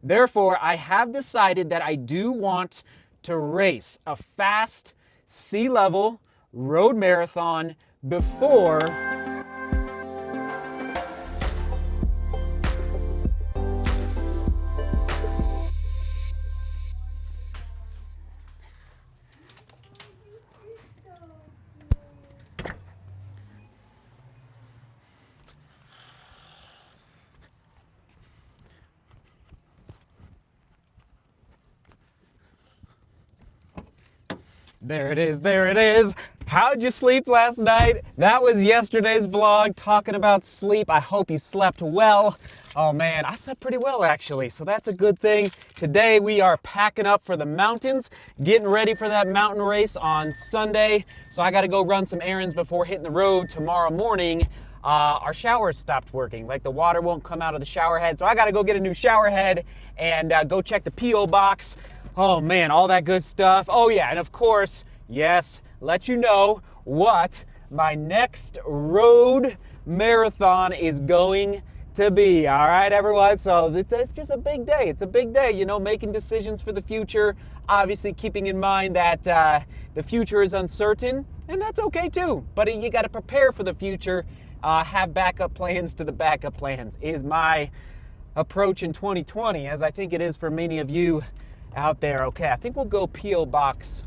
Therefore, I have decided that I do want to race a fast sea level road marathon before There it is, there it is. How'd you sleep last night? That was yesterday's vlog talking about sleep. I hope you slept well. Oh man, I slept pretty well actually, so that's a good thing. Today we are packing up for the mountains, getting ready for that mountain race on Sunday. So I gotta go run some errands before hitting the road tomorrow morning. Our showers stopped working, like the water won't come out of the shower head, so I gotta go get a new shower head and go check the P.O. box. Oh man, all that good stuff. Oh yeah, and of course, yes, let you know what my next road marathon is going to be. All right, everyone, so it's just a big day. It's a big day, you know, making decisions for the future, obviously keeping in mind that the future is uncertain, and that's okay too. But you got to prepare for the future, have backup plans to the backup plans is my approach in 2020, as I think it is for many of you out there. Okay, I think we'll go P.O. Box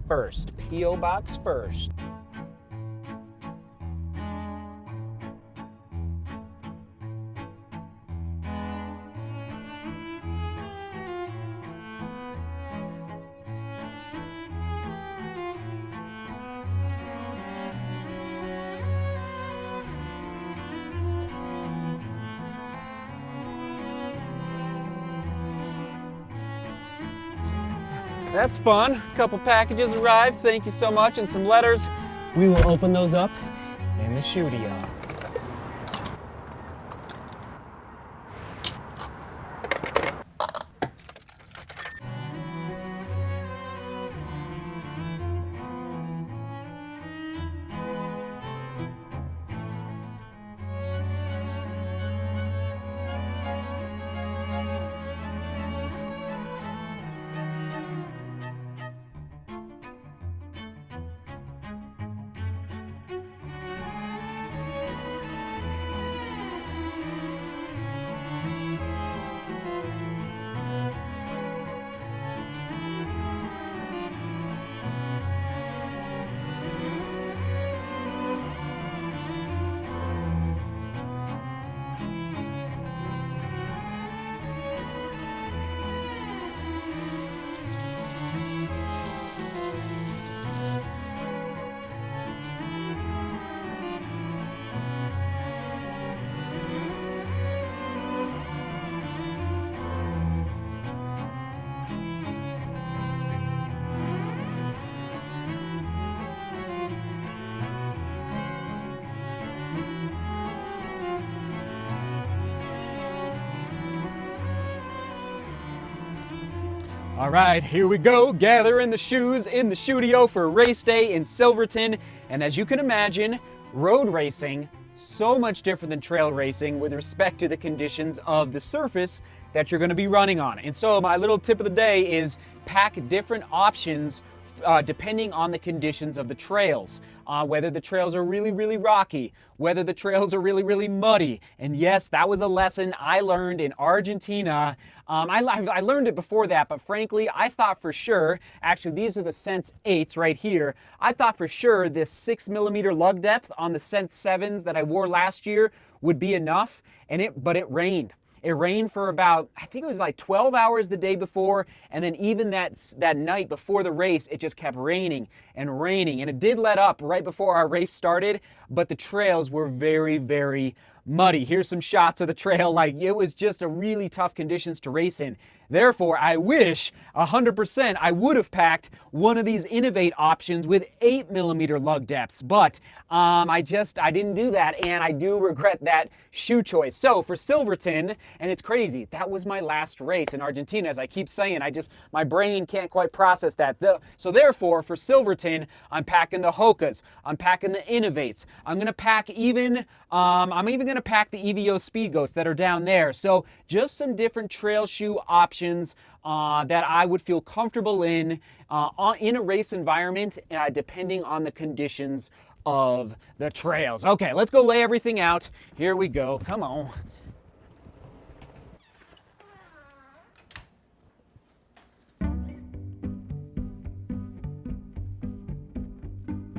first. P.O. Box first. That's fun. A couple packages arrived. Thank you so much, and some letters. We will open those up in the studio. All right, here we go, gathering the shoes in the studio for race day in Silverton. And as you can imagine, road racing, so much different than trail racing with respect to the conditions of the surface that you're gonna be running on. And so my little tip of the day is pack different options depending on the conditions of the trails. Whether the trails are really, really rocky, whether the trails are really, really muddy. And yes, that was a lesson I learned in Argentina. I learned it before that, but frankly, I thought for sure, actually these are the Sense 8s right here, I thought for sure this 6mm lug depth on the Sense 7s that I wore last year would be enough, but it rained. It rained for about, I think it was like 12 hours the day before, and then even that night before the race, it just kept raining and raining. And it did let up right before our race started, but the trails were very, very muddy. Here's some shots of the trail. Like, it was just a really tough conditions to race in. Therefore, I wish 100% I would have packed one of these Innovate options with 8mm lug depths, but I didn't do that, and I do regret that shoe choice. So for Silverton, and it's crazy, that was my last race in Argentina. As I keep saying, my brain can't quite process that. So therefore, for Silverton, I'm packing the Hokas, I'm packing the Innovates. I'm even going to pack the EVO Speed Goats that are down there. So just some different trail shoe options that I would feel comfortable in a race environment, depending on the conditions of the trails. Okay, let's go lay everything out. Here we go. Come on.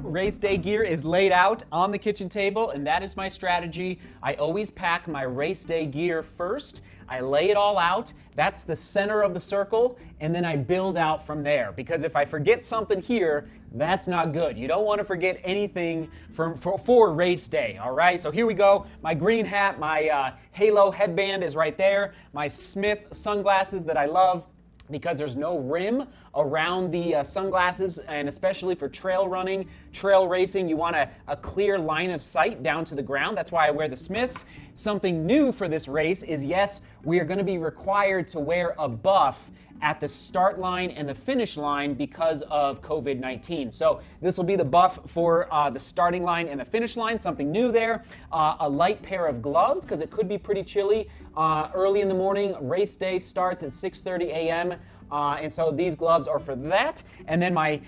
Race day gear is laid out on the kitchen table, and that is my strategy. I always pack my race day gear first. I lay it all out. That's the center of the circle, and then I build out from there. Because if I forget something here, that's not good. You don't want to forget anything for race day, all right? So here we go. My green hat, my halo headband is right there. My Smith sunglasses that I love, because there's no rim around the sunglasses, and especially for trail running, trail racing, you want a clear line of sight down to the ground. That's why I wear the Smiths. Something new for this race is, yes, we are going to be required to wear a buff at the start line and the finish line because of COVID-19. So this will be the buff for the starting line and the finish line, something new there. A light pair of gloves, because it could be pretty chilly early in the morning. Race day starts at 6:30 a.m. And so these gloves are for that. And then my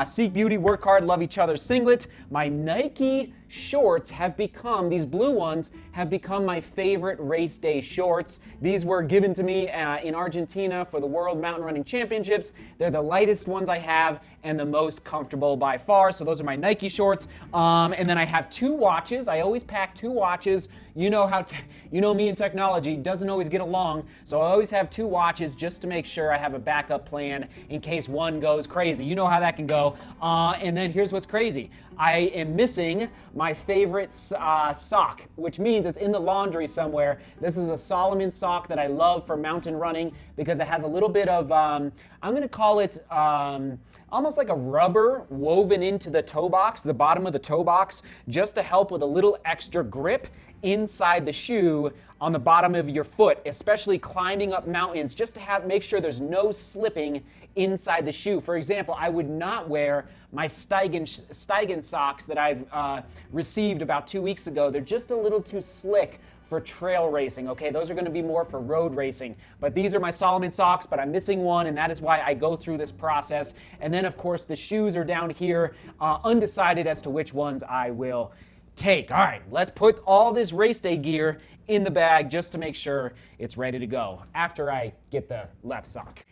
Seek Beauty, Work Hard, Love Each Other singlet. My Nike shorts have become, these blue ones, have become my favorite race day shorts. These were given to me in Argentina for the World Mountain Running Championships. They're the lightest ones I have and the most comfortable by far. So those are my Nike shorts. And then I have 2 watches. I always pack 2 watches. You know me in technology, doesn't always get along. So I always have 2 watches just to make sure I have a backup plan in case one goes crazy. You know how that can go. And then here's what's crazy. I am missing my favorite sock, which means it's in the laundry somewhere. This is a Solomon sock that I love for mountain running because it has a little bit of, I'm going to call it almost like a rubber woven into the toe box, the bottom of the toe box, just to help with a little extra grip inside the shoe on the bottom of your foot, especially climbing up mountains, just to make sure there's no slipping inside the shoe. For example, I would not wear my Steigen socks that I've received about 2 weeks ago. They're just a little too slick for trail racing, okay? Those are gonna be more for road racing. But these are my Solomon socks, but I'm missing one, and that is why I go through this process. And then, of course, the shoes are down here, undecided as to which ones I will take. All right, let's put all this race day gear in the bag just to make sure it's ready to go after I get the left sock.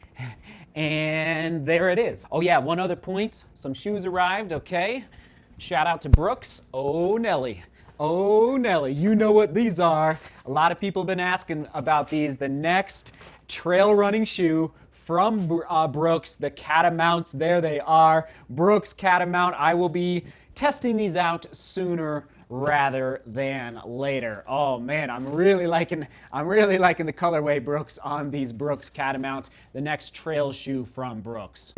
And there it is. Oh yeah, one other point. Some shoes arrived, okay? Shout out to Brooks. Oh, Nelly. Oh, Nelly, you know what these are. A lot of people have been asking about these. The next trail running shoe from Brooks, the Catamounts. There they are. Brooks Catamount. I will be testing these out sooner rather than later. Oh man, I'm really liking the colorway Brooks on these Brooks Catamount, the next trail shoe from Brooks.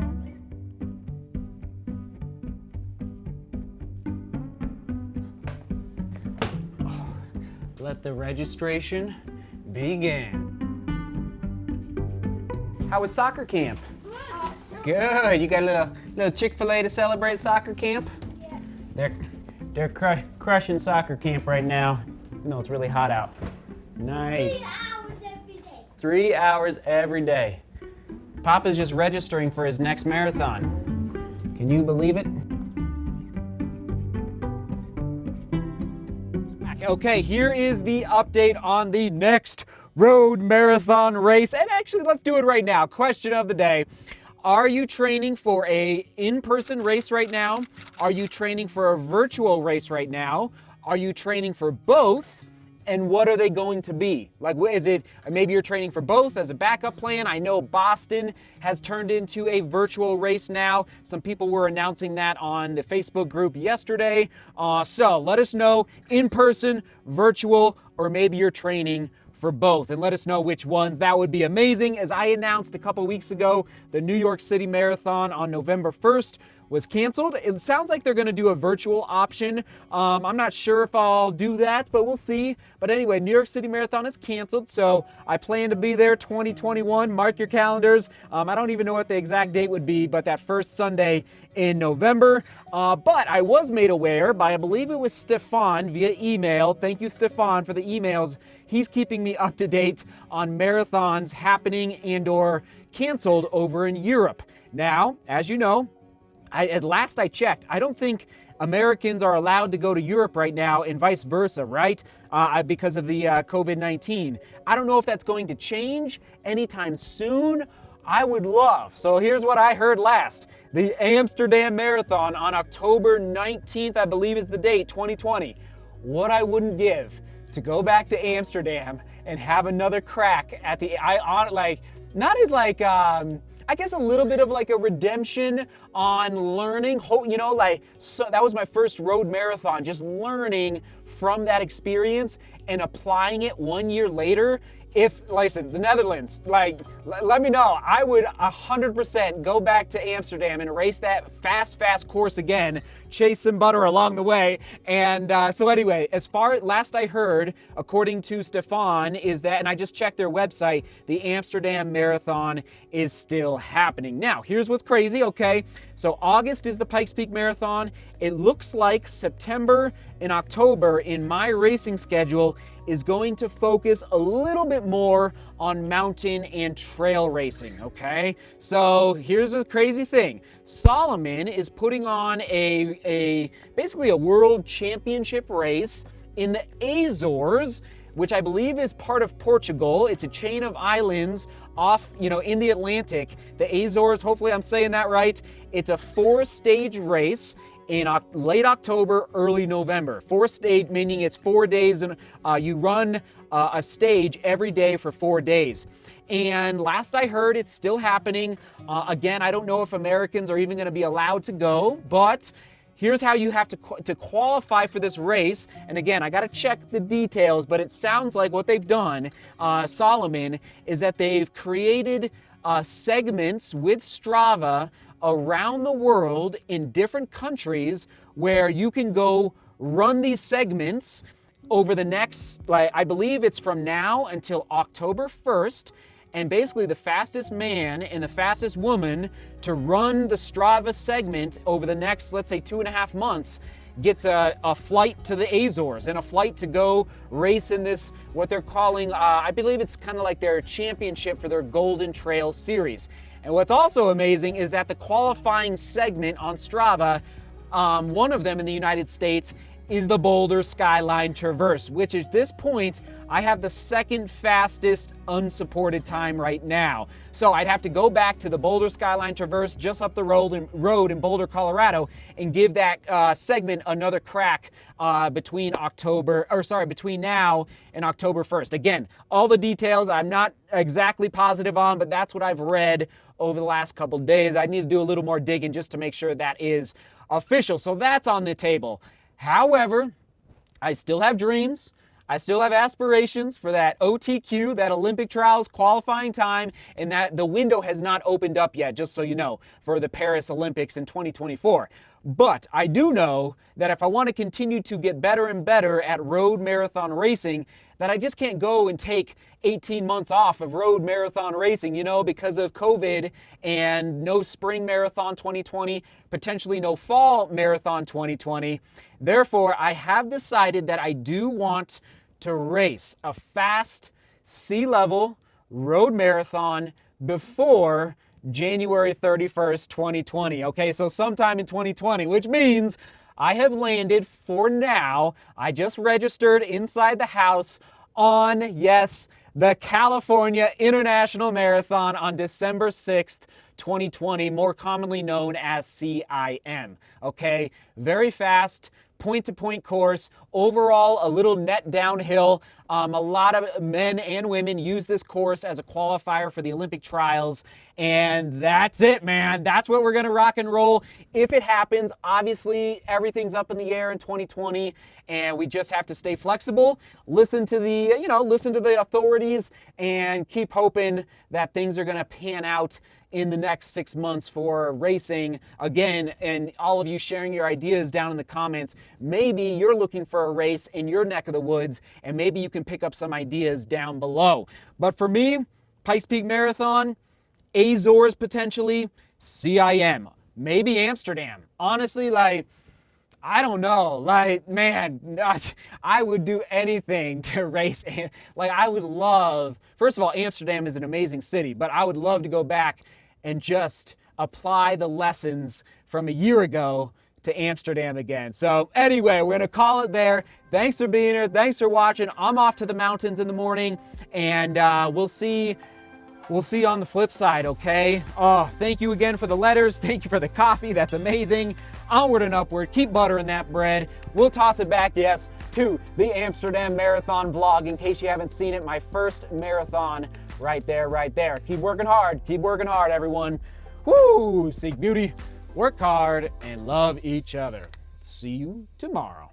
Let the registration begin. How was soccer camp? Good. You got a little Chick-fil-A to celebrate soccer camp? Yeah. They're crushing soccer camp right now. You know, it's really hot out. Nice. 3 hours every day. 3 hours every day. Papa's just registering for his next marathon. Can you believe it? Okay, here is the update on the next road marathon race. And actually, let's do it right now. Question of the day. Are you training for a in-person race right now? Are you training for a virtual race right now? Are you training for both? And what are they going to be? Like, is it, maybe you're training for both as a backup plan? I know Boston has turned into a virtual race now. Some people were announcing that on the Facebook group yesterday. So let us know, in person, virtual, or maybe you're training for both, and let us know which ones. That would be amazing. As I announced a couple weeks ago, the New York City Marathon on November 1st was canceled. It sounds like they're going to do a virtual option. I'm not sure if I'll do that, but we'll see. But anyway, New York City Marathon is canceled, so I plan to be there 2021. Mark your calendars. I don't even know what the exact date would be, but that first Sunday in November. But I was made aware by, I believe it was Stefan via email. Thank you, Stefan, for the emails. He's keeping me up to date on marathons happening and or canceled over in Europe. Now, as you know, at last I checked, I don't think Americans are allowed to go to Europe right now and vice versa, right? Because of the COVID-19. I don't know if that's going to change anytime soon. I would love. So here's what I heard last. The Amsterdam Marathon on October 19th, I believe is the date, 2020. What I wouldn't give to go back to Amsterdam and have another crack at the, not as like, I guess a little bit of like a redemption on learning, so that was my first road marathon, just learning from that experience and applying it 1 year later. Listen, the Netherlands, let me know. I would 100% go back to Amsterdam and race that fast course again, chase some butter along the way. And so anyway, last I heard, according to Stefan, is that, and I just checked their website, the Amsterdam Marathon is still happening. Now, here's what's crazy, okay? So August is the Pikes Peak Marathon. It looks like September and October in my racing schedule is going to focus a little bit more on mountain and trail racing, okay? So here's a crazy thing. Solomon is putting on basically a world championship race in the Azores, which I believe is part of Portugal. It's a chain of islands off, in the Atlantic. The Azores, hopefully I'm saying that right. It's a 4-stage race in late October, early November. 4-stage, meaning it's 4 days, and you run a stage every day for 4 days. And last I heard, it's still happening. Again, I don't know if Americans are even going to be allowed to go, but here's how you have to qualify for this race. And again, I got to check the details, but it sounds like what they've done, Solomon, is that they've created segments with Strava around the world in different countries where you can go run these segments over the next, I believe it's from now until October 1st. And basically the fastest man and the fastest woman to run the Strava segment over the next, let's say, 2.5 months gets a flight to the Azores and a flight to go race in this, what they're calling, I believe it's kind of like their championship for their Golden Trail series. And what's also amazing is that the qualifying segment on Strava, one of them in the United States, is the Boulder Skyline Traverse, which at this point, I have the second fastest unsupported time right now. So I'd have to go back to the Boulder Skyline Traverse just up the road in Boulder, Colorado, and give that segment another crack between now and October 1st. Again, all the details I'm not exactly positive on, but that's what I've read over the last couple of days. I need to do a little more digging just to make sure that is official. So that's on the table. However, I still have dreams. I still have aspirations for that OTQ, that Olympic trials qualifying time, and that the window has not opened up yet, just so you know, for the Paris Olympics in 2024. But I do know that if I want to continue to get better and better at road marathon racing, that I just can't go and take 18 months off of road marathon racing, because of COVID and no spring marathon 2020, potentially no fall marathon 2020. Therefore, I have decided that I do want to race a fast sea level road marathon before January 31st, 2020. Okay, so sometime in 2020, which means I have landed for now. I just registered inside the house on, yes, the California International Marathon on December 6th, 2020, more commonly known as CIM. Okay, very fast, point-to-point course. Overall, a little net downhill. A lot of men and women use this course as a qualifier for the Olympic trials. And that's it, man. That's what we're going to rock and roll. If it happens, obviously everything's up in the air in 2020, and we just have to stay flexible, listen to the authorities, and keep hoping that things are going to pan out in the next 6 months for racing again. And all of you sharing your ideas down in the comments. Maybe you're looking for a race in your neck of the woods, and maybe you can pick up some ideas down below. But for me, Pikes Peak Marathon, Azores potentially, CIM, maybe Amsterdam. Honestly, like, I don't know. Like, man, I would do anything to race. Like, I would love, first of all, Amsterdam is an amazing city, but I would love to go back and just apply the lessons from a year ago to Amsterdam again. So anyway, we're gonna call it there. Thanks for being here. Thanks for watching. I'm off to the mountains in the morning, and we'll see you on the flip side, okay? Oh, thank you again for the letters. Thank you for the coffee. That's amazing. Onward and upward. Keep buttering that bread. We'll toss it back, yes, to the Amsterdam Marathon vlog. In case you haven't seen it, my first marathon right there, right there. Keep working hard. Keep working hard, everyone. Woo! Seek beauty, work hard, and love each other. See you tomorrow.